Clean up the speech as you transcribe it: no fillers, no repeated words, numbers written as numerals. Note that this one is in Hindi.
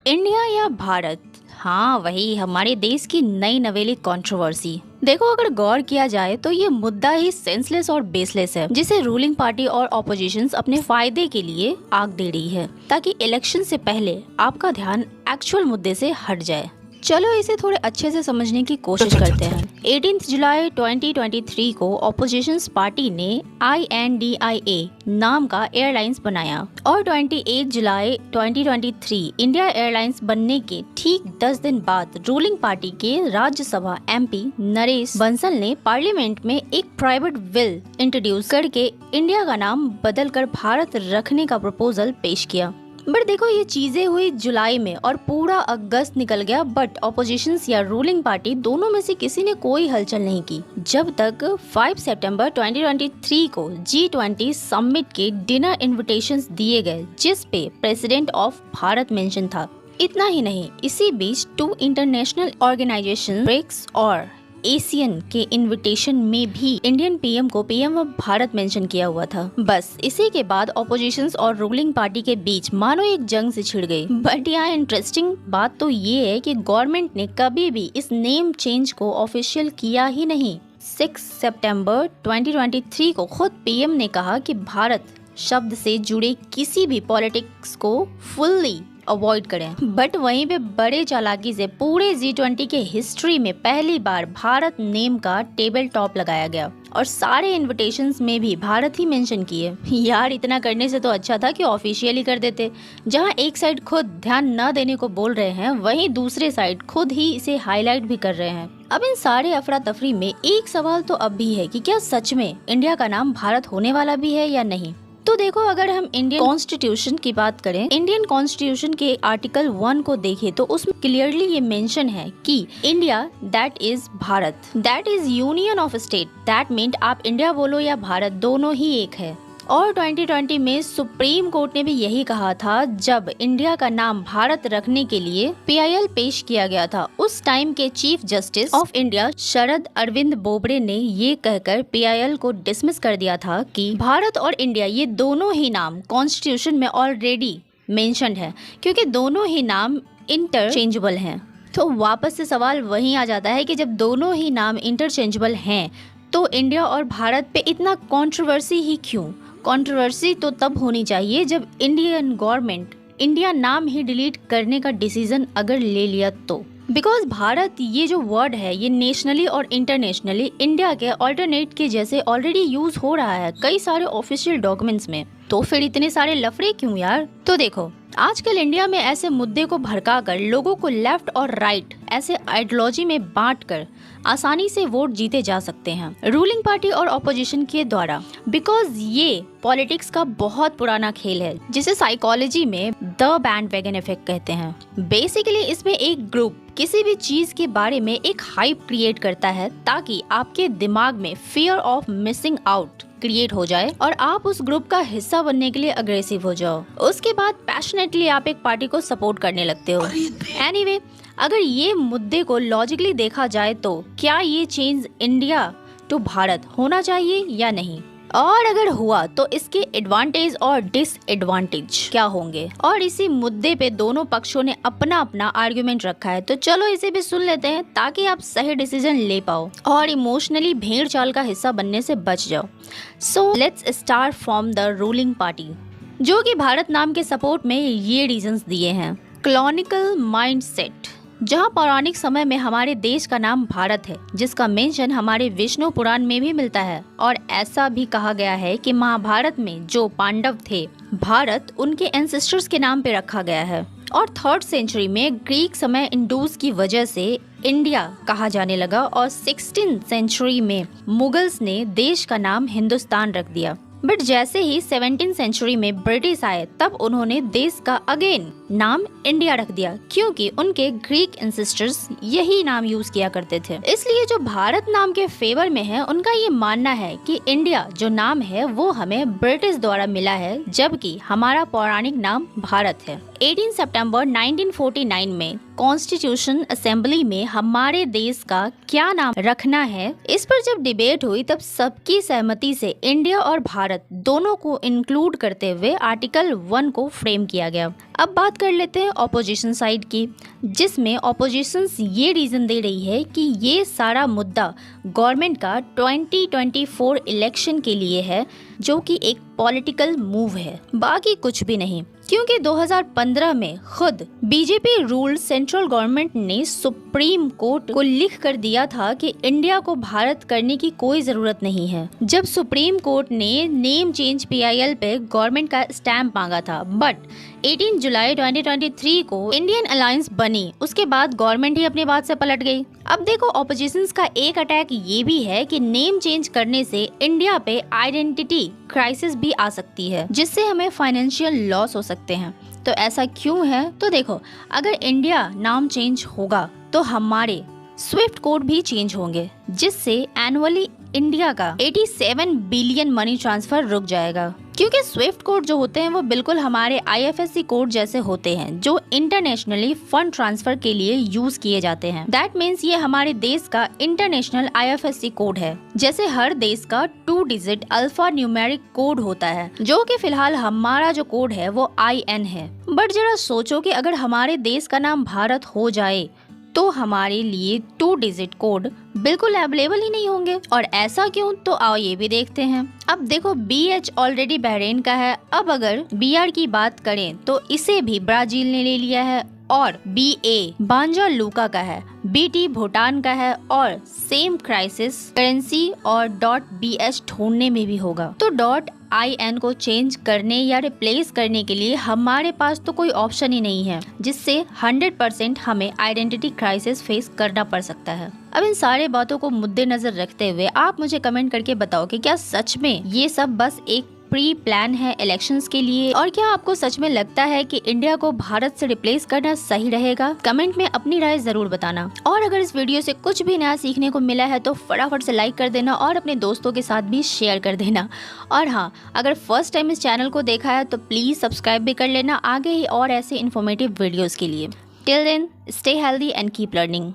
इंडिया या भारत? हाँ, वही हमारे देश की नई नवेली कंट्रोवर्सी। देखो, अगर गौर किया जाए तो ये मुद्दा ही सेंसलेस और बेसलेस है, जिसे रूलिंग पार्टी और ऑपोजिशंस अपने फायदे के लिए आग दे रही है ताकि इलेक्शन से पहले आपका ध्यान एक्चुअल मुद्दे से हट जाए। चलो इसे थोड़े अच्छे से समझने की कोशिश करते हैं। 18 जुलाई 2023 को ऑपोजिशंस पार्टी ने INDIA नाम का एयरलाइंस बनाया और 28 जुलाई 2023 इंडिया एयरलाइंस बनने के ठीक 10 दिन बाद रूलिंग पार्टी के राज्यसभा MP नरेश बंसल ने पार्लियामेंट में एक प्राइवेट विल इंट्रोड्यूस करके इंडिया का नाम बदलकर भारत रखने का प्रपोजल पेश किया। बट देखो, ये चीजें हुई जुलाई में और पूरा अगस्त निकल गया, बट ऑपोजिशंस या रूलिंग पार्टी दोनों में से किसी ने कोई हलचल नहीं की जब तक 5 सितंबर 2023 को G20 समिट के डिनर इनविटेशंस दिए गए, जिस पे प्रेसिडेंट ऑफ भारत मेंशन था। इतना ही नहीं, इसी बीच 2 इंटरनेशनल ऑर्गेनाइजेशन ब्रिक्स और एशियन के इनविटेशन में भी इंडियन PM को PM ऑफ भारत मेंशन किया हुआ था। बस इसी के बाद ऑपोजिशंस और रूलिंग पार्टी के बीच मानो एक जंग से छिड़ गई। बट यहाँ इंटरेस्टिंग बात तो ये है कि गवर्नमेंट ने कभी भी इस नेम चेंज को ऑफिशियल किया ही नहीं। 6 सितंबर 2023 को खुद PM ने कहा कि भारत शब्द से जुड़े किसी भी पॉलिटिक्स को फुल्ली अवॉइड करें। बट वहीं पे बड़े चालाकी से पूरे G20 के हिस्ट्री में पहली बार भारत नेम का टेबल टॉप लगाया गया और सारे इनविटेशंस में भी भारत ही मेंशन किए। यार, इतना करने से तो अच्छा था कि ऑफिशियली कर देते। जहां एक साइड खुद ध्यान न देने को बोल रहे हैं, वहीं दूसरे साइड खुद ही इसे हाईलाइट भी कर रहे हैं। अब इन सारे अफरा तफरी में एक सवाल तो अब भी है कि क्या सच में इंडिया का नाम भारत होने वाला भी है या नहीं। तो देखो, अगर हम इंडियन कॉन्स्टिट्यूशन की बात करें, इंडियन कॉन्स्टिट्यूशन के आर्टिकल 1 को देखें तो उसमें क्लियरली ये मेंशन है कि India that is Bharat, that is union of state. That mean आप इंडिया बोलो या भारत, दोनों ही एक है। और 2020 में सुप्रीम कोर्ट ने भी यही कहा था जब इंडिया का नाम भारत रखने के लिए PIL पेश किया गया था। उस टाइम के chief justice of India Sharad Arvind Bobde ने ये कहकर PIL को डिसमिस कर दिया था कि भारत और इंडिया ये दोनों ही नाम कॉन्स्टिट्यूशन में ऑलरेडी मेंशन्ड है, क्योंकि दोनों ही नाम इंटरचेंजेबल हैं। तो वापस से सवाल वहीं आ जाता है कि जब दोनों ही नाम इंटरचेंजेबल हैं तो इंडिया और भारत पे इतना कंट्रोवर्सी ही क्यों? कंट्रोवर्सी तो तब होनी चाहिए जब इंडियन गवर्नमेंट इंडिया नाम ही डिलीट करने का डिसीजन अगर ले लिया तो। बिकॉज भारत ये जो वर्ड है ये नेशनली और इंटरनेशनली इंडिया के ऑल्टरनेट के जैसे ऑलरेडी यूज हो रहा है कई सारे ऑफिशियल डॉक्यूमेंट्स में। तो फिर इतने सारे लफड़े क्यों यार? तो देखो, आजकल इंडिया में ऐसे मुद्दे को भड़काकर लोगों को लेफ्ट और राइट ऐसे आइडियोलॉजी में बांटकर आसानी से वोट जीते जा सकते हैं रूलिंग पार्टी और ऑपोजिशन के द्वारा। बिकॉज ये पॉलिटिक्स का बहुत पुराना खेल है जिसे साइकोलॉजी में द बैंडवैगन इफेक्ट कहते हैं। बेसिकली इसमें एक ग्रुप किसी भी चीज के बारे में एक हाइप क्रिएट करता है ताकि आपके दिमाग में fear of missing out create हो जाए और आप उस ग्रुप का हिस्सा बनने के लिए अग्रेसिव हो जाओ। उसके बाद पैशनेटली आप एक पार्टी को सपोर्ट करने लगते हो। एनीवे, अगर ये मुद्दे को लॉजिकली देखा जाए तो क्या ये चेंज इंडिया टू भारत होना चाहिए या नहीं, और अगर हुआ तो इसके एडवांटेज और डिसएडवांटेज क्या होंगे। और इसी मुद्दे पे दोनों पक्षों ने अपना अपना आर्गुमेंट रखा है, तो चलो इसे भी सुन लेते हैं ताकि आप सही डिसीजन ले पाओ और इमोशनली भेड़ चाल का हिस्सा बनने से बच जाओ। So let's start from the ruling party, जो कि भारत नाम के सपोर्ट में ये रीजंस दिए हैं। कॉलोनियल माइंडसेट, जहाँ पौराणिक समय में हमारे देश का नाम भारत है, जिसका मेंशन हमारे विष्णु पुराण में भी मिलता है। और ऐसा भी कहा गया है कि महाभारत में जो पांडव थे, भारत उनके एंसेस्टर्स के नाम पे रखा गया है। और 3rd सेंचुरी में ग्रीक समय इंडूस की वजह से इंडिया कहा जाने लगा और 16th सेंचुरी में मुगल्स ने देश का नाम हिंदुस्तान रख दिया। बट जैसे ही 17th सेंचुरी में ब्रिटिश आए तब उन्होंने देश का अगेन नाम इंडिया रख दिया, क्योंकि उनके ग्रीक एंसेस्टर्स यही नाम यूज किया करते थे। इसलिए जो भारत नाम के फेवर में है उनका ये मानना है कि इंडिया जो नाम है वो हमें ब्रिटिश द्वारा मिला है, जबकि हमारा पौराणिक नाम भारत है। 18 सितंबर 1949 में कॉन्स्टिट्यूशन असेंबली में हमारे देश का क्या नाम रखना है, इस पर जब डिबेट हुई तब सबकी सहमति से इंडिया और भारत दोनों को इंक्लूड करते हुए आर्टिकल 1 को फ्रेम किया गया। अब बात कर लेते हैं ऑपोजिशन साइड की, जिसमें ऑपोजिशन ये रीज़न दे रही है कि ये सारा मुद्दा गवर्नमेंट का 2024 इलेक्शन के लिए है, जो कि एक पॉलिटिकल मूव है, बाकी कुछ भी नहीं। क्योंकि 2015 में खुद बीजेपी रूल्ड सेंट्रल गवर्नमेंट ने सुप्रीम कोर्ट को लिख कर दिया था कि इंडिया को भारत करने की कोई जरूरत नहीं है, जब सुप्रीम कोर्ट ने नेम चेंज PIL पे गवर्नमेंट का स्टैम्प मांगा था। बट 18 जुलाई 2023 को इंडियन अलायंस बनी, उसके बाद गवर्नमेंट ही अपनी बात से पलट गई। अब देखो, ऑपोजिशंस का एक अटैक ये भी है कि नेम चेंज करने से इंडिया पे आइडेंटिटी क्राइसिस भी आ सकती है, जिससे हमें फाइनेंशियल लॉस हो सकते हैं। तो ऐसा क्यों है? तो देखो, अगर इंडिया नाम चेंज होगा तो हमारे स्विफ्ट कोड भी चेंज होंगे, जिससे एनुअली इंडिया का 87 बिलियन मनी ट्रांसफर रुक जाएगा। क्योंकि स्विफ्ट कोड जो होते हैं वो बिल्कुल हमारे IFSC कोड जैसे होते हैं, जो इंटरनेशनली फंड ट्रांसफर के लिए यूज किए जाते हैं। दैट मीन्स ये हमारे देश का इंटरनेशनल IFSC कोड है। जैसे हर देश का 2 डिजिट अल्फा न्यूमेरिक कोड होता है, जो कि फिलहाल हमारा जो कोड है वो IN है। बट जरा सोचो कि अगर हमारे देश का नाम भारत हो जाए तो हमारे लिए 2 डिजिट कोड बिल्कुल अवेलेबल ही नहीं होंगे। और ऐसा क्यों? तो आओ ये भी देखते हैं। अब देखो, BH ऑलरेडी बहरीन का है। अब अगर BR की बात करें तो इसे भी ब्राजील ने ले लिया है, और BA बांजा लूका का है, BT भूटान का है, और सेम क्राइसिस करेंसी और .BH ढूंढने में भी होगा। तो .IN को चेंज करने या रिप्लेस करने के लिए हमारे पास तो कोई ऑप्शन ही नहीं है, जिससे 100% हमें आइडेंटिटी क्राइसिस फेस करना पड़ सकता है। अब इन सारे बातों को मुद्देनजर रखते हुए आप मुझे कमेंट करके बताओ कि क्या सच में ये सब बस एक प्री प्लान है इलेक्शंस के लिए, और क्या आपको सच में लगता है कि इंडिया को भारत से रिप्लेस करना सही रहेगा? कमेंट में अपनी राय जरूर बताना। और अगर इस वीडियो से कुछ भी नया सीखने को मिला है तो फटाफट से लाइक कर देना और अपने दोस्तों के साथ भी शेयर कर देना। और हाँ, अगर फर्स्ट टाइम इस चैनल को देखा है तो प्लीज सब्सक्राइब भी कर लेना आगे ही और ऐसे इन्फॉर्मेटिव वीडियोस के लिए। Till then, stay healthy and keep learning.